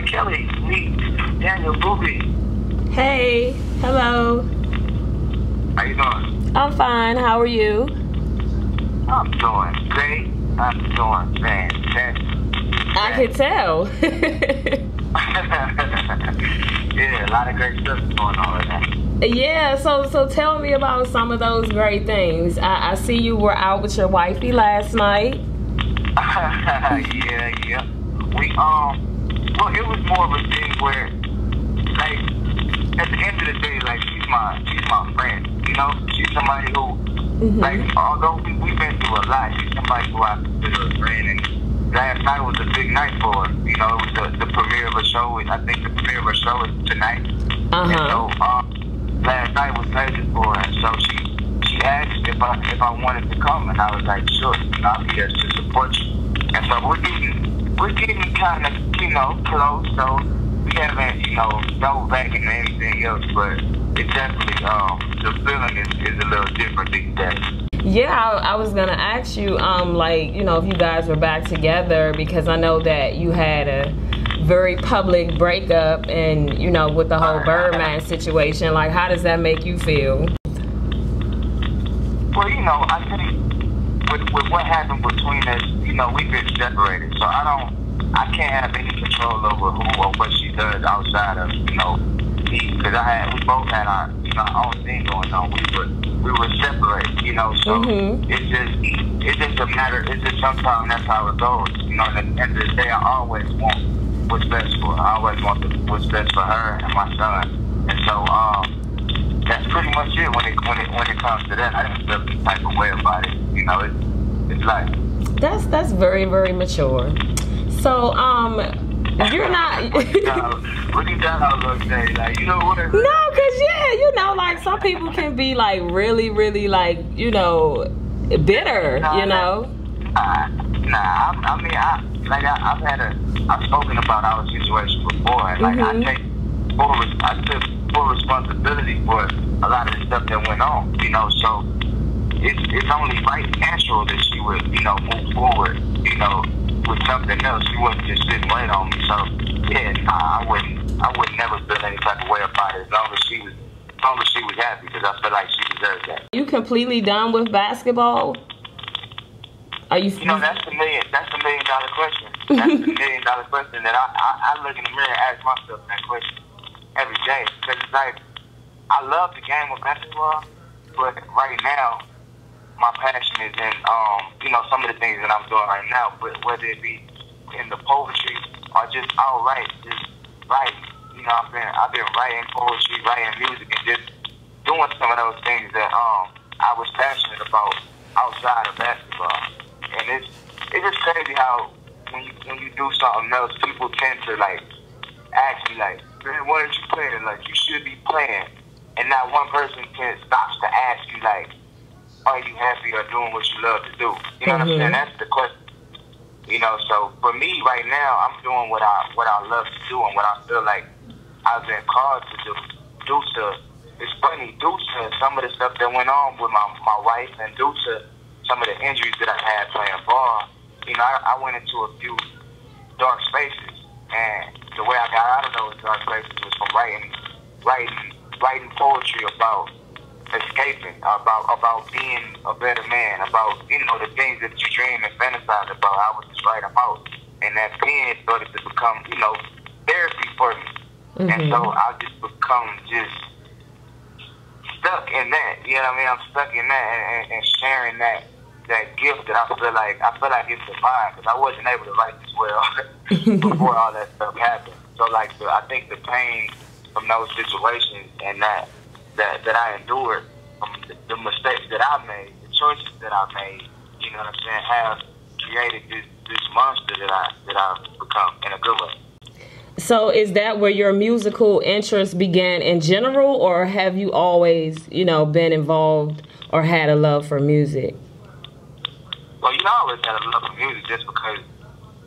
Kelly, meet Daniel Booby. Hey, hello. How you doing? I'm fine. How are you? I'm doing great. I'm doing fantastic. I can tell. Yeah, a lot of great stuff going on right now. Yeah, so tell me about some of those great things. I see you were out with your wifey last night. yeah. We well, it was more of a thing where, like, at the end of the day, like, she's my friend, you know? She's somebody who, like, although we've been through a lot, she's somebody who I consider a friend, and last night was a big night for her. You know, it was the premiere of a show. I think the premiere of a show is tonight. And so, last night was major for her, and so she asked if I wanted to come, and I was like, sure, I'll be there to support you. And so we're getting kind of, you know, close, so we haven't, you know, dove back into anything else, but it's definitely, the feeling is a little different these days. Yeah, I was gonna ask you, like, you know, if you guys were back together, because I know that you had a very public breakup, and, you know, with the whole Birdman situation, like, how does that make you feel? Well, you know, I think with what happened between us, you know, we've been separated, so I can't have any control over who or what she does outside of, you know, me, because we both had our, you know, our own thing going on. We were separated, you know, so it's just a matter, it's just sometimes that's how it goes, you know. At the end of the day, I always want what's best for her. I always want what's best for her and my son, and so that's pretty much it when it comes to that. I don't feel the type of way about it, you know. It's like that's very, very mature. So you're not. What you got out of day? Like, you know what? No, cause yeah, you know, like, some people can be like really, really, like, you know, bitter. You know. I mean, I've spoken about our situation before, and like I took full responsibility for a lot of the stuff that went on. You know, so it's only right and natural that she would, you know, move forward. You know, with something else. She wasn't just sitting right on me. So yeah, I would never feel any type of way about it as long as she was happy, because I feel like she deserves that. You completely done with basketball? Are you? You know, that's the $1 million question. That's the $1 million question that I look in the mirror and ask myself that question every day, because it's like, I love the game of basketball, but right now my passion is in, you know, some of the things that I'm doing right now, but whether it be in the poetry or just outright, just writing. You know, I've been writing poetry, writing music, and just doing some of those things that I was passionate about outside of basketball. And it's just crazy how when you do something else, people tend to like ask me like, man, why aren't you playing? Like, you should be playing. And not one person stops to ask you like, are you happy or doing what you love to do? You know what I'm saying? That's the question. You know, so for me right now, I'm doing what I love to do and what I feel like I've been called to do. It's funny, due to some of the stuff that went on with my wife, and due to some of the injuries that I had playing ball, you know, I went into a few dark spaces, and the way I got out of those dark spaces was from writing poetry about escaping, about being a better man, about, you know, the things that you dream and fantasize about. I would just write them out, and that pen started to become, you know, therapy for me. And so I just become just stuck in that. You know what I mean? I'm stuck in that and sharing that gift that I feel like it's divine, because I wasn't able to write this well before all that stuff happened. So like, I think the pain from those situations and that I endured, from the mistakes that I made, the choices that I made, you know what I'm saying, have created this monster that I've become in a good way. So is that where your musical interest began in general, or have you always, you know, been involved or had a love for music? Well, you know, I always had a love for music, just because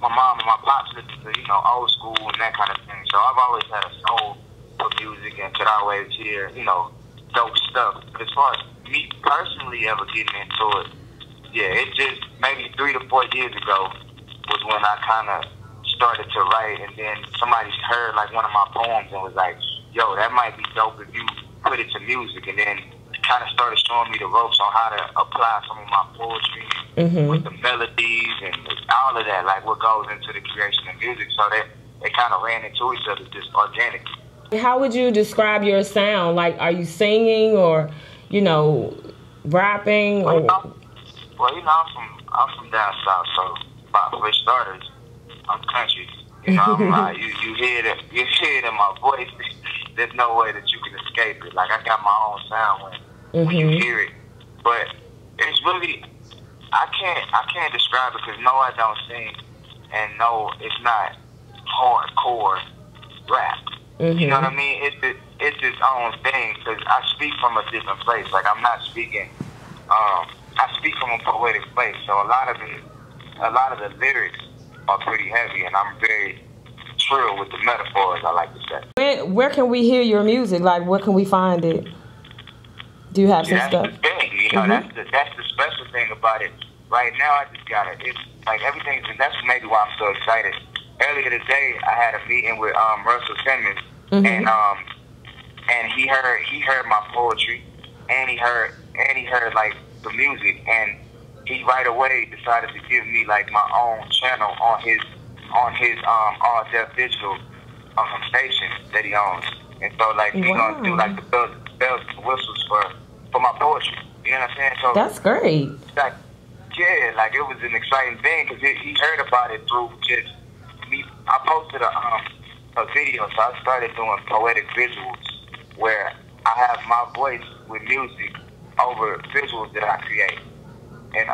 my mom and my pops listen to, you know, old school and that kind of thing. So I've always had a soul for music and could always hear, you know, dope stuff. But as far as me personally ever getting into it, yeah, it just maybe 3 to 4 years ago was when I kind of started to write, and then somebody heard like one of my poems and was like, yo, that might be dope if you put it to music, and then kind of started showing me the ropes on how to apply some of my poetry with the melodies and all of that, like what goes into the creation of music, so that they kind of ran into each other just organically. How would you describe your sound? Like, are you singing or, you know, rapping? Well, you know, I'm from down south, so for starters, I'm country. You know, you hear it in my voice. There's no way that you can escape it. Like, I got my own sound when you hear it. But it's really, I can't describe it because no, I don't sing, and no, it's not hardcore rap. You know what I mean? It's its own thing because I speak from a different place. Like, I'm not speaking. I speak from a poetic place, so a lot of the lyrics are pretty heavy, and I'm very trill with the metaphors, I like to say. Where can we hear your music? Like, where can we find it? Do you have some stuff? That's the thing, you know, that's the special thing about it. Right now, I just got it. It's like everything's, and that's maybe why I'm so excited. Earlier today, I had a meeting with Russell Simmons, and he heard my poetry, and he heard like the music, and he right away decided to give me like my own channel on his All Deaf Digital station that he owns, and so like he's gonna do like the bells and whistles for my poetry. You know what I'm saying? So that's great. Like, yeah, like it was an exciting thing because he heard about it through just me. I posted a video, so I started doing poetic visuals where I have my voice with music over visuals that I create. And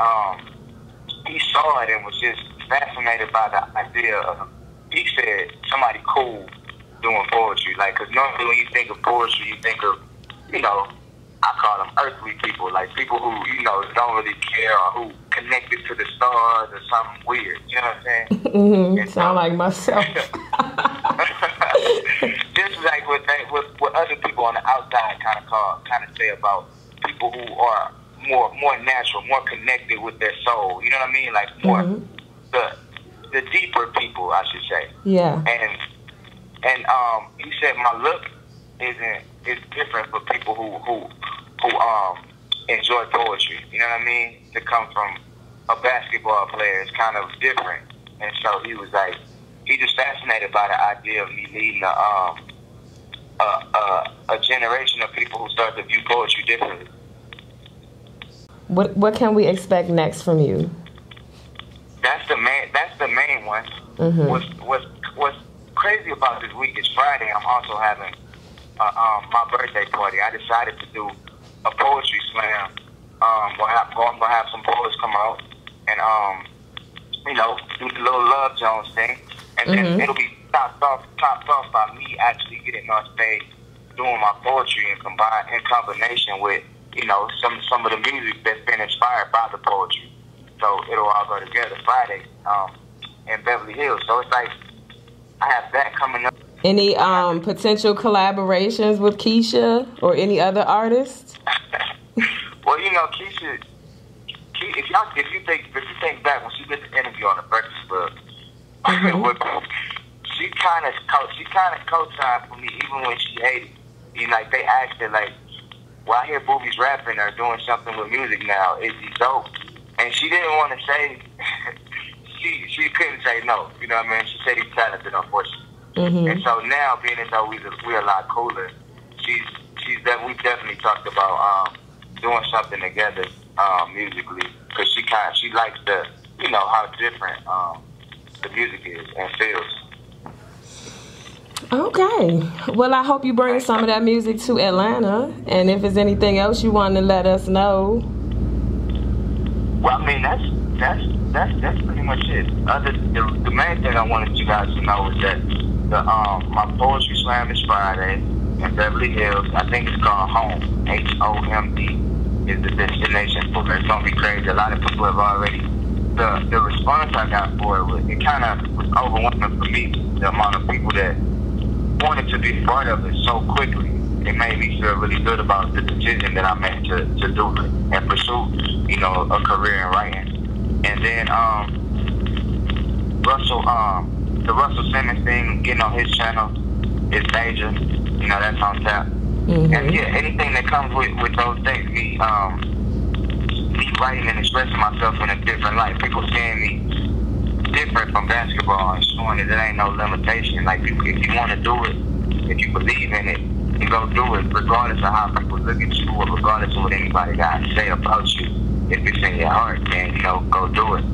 he saw it and was just fascinated by the idea of, he said, somebody cool doing poetry. Like, because normally when you think of poetry, you think of, you know, I call them earthly people, like people who, you know, don't really care or who connected to the stars or something weird. You know what I'm saying? Sound like myself. Just like what other people on the outside kind of say about people who are more natural, more connected with their soul. You know what I mean? Like more the deeper people, I should say. Yeah. And he said my look is different for people who enjoy poetry. You know what I mean? To come from a basketball player is kind of different. And so he was like, he just fascinated by the idea of me leading a generation of people who start to view poetry differently. What can we expect next from you? That's the main one. What's crazy about this week is Friday. I'm also having my birthday party. I decided to do a poetry slam. I'm gonna have some poets come out and you know, do the little Love Jones thing, and then it'll be topped off by me actually getting on stage doing my poetry in combination with, you know, some of the music that's been inspired by the poetry. So it'll all go together Friday in Beverly Hills. So it's like I have that coming up. Any potential collaborations with Keyshia or any other artists? Well, you know, Keyshia. If you think back when she did the interview on the Breakfast Club, she kind of co-signed for me even when she hated. You know, like they asked her like, "Well, I hear Booby's rapping or doing something with music now. Is he dope?" And she didn't want to say. she couldn't say no. You know what I mean? She said he's talented, unfortunately. And so now, being as though we're a lot cooler, we've definitely talked about doing something together musically, because she likes the, you know, how different the music is and feels. Okay. Well, I hope you bring some of that music to Atlanta, and if there's anything else you want to let us know. Well, I mean, that's pretty much it. The main thing I wanted you guys to know is that my poetry slam is Friday in Beverly Hills. I think it's called Home. HOMD is the destination for it. It's gonna be crazy. A lot of people have already the response I got for it kind of was overwhelming for me. The amount of people that wanted to be part of it so quickly. It made me feel really good about the decision that I made to do it and pursue, you know, a career in writing. And then the Russell Simmons thing, getting on his channel is major. You know, that's on tap. Mm-hmm. And yeah, anything that comes with those things, me writing and expressing myself in a different light. People seeing me different from basketball and showing that there ain't no limitation. Like, if you want to do it, if you believe in it, you go do it, regardless of how people look at you or regardless of what anybody got to say about you. If it's in your heart, then, you know, go do it.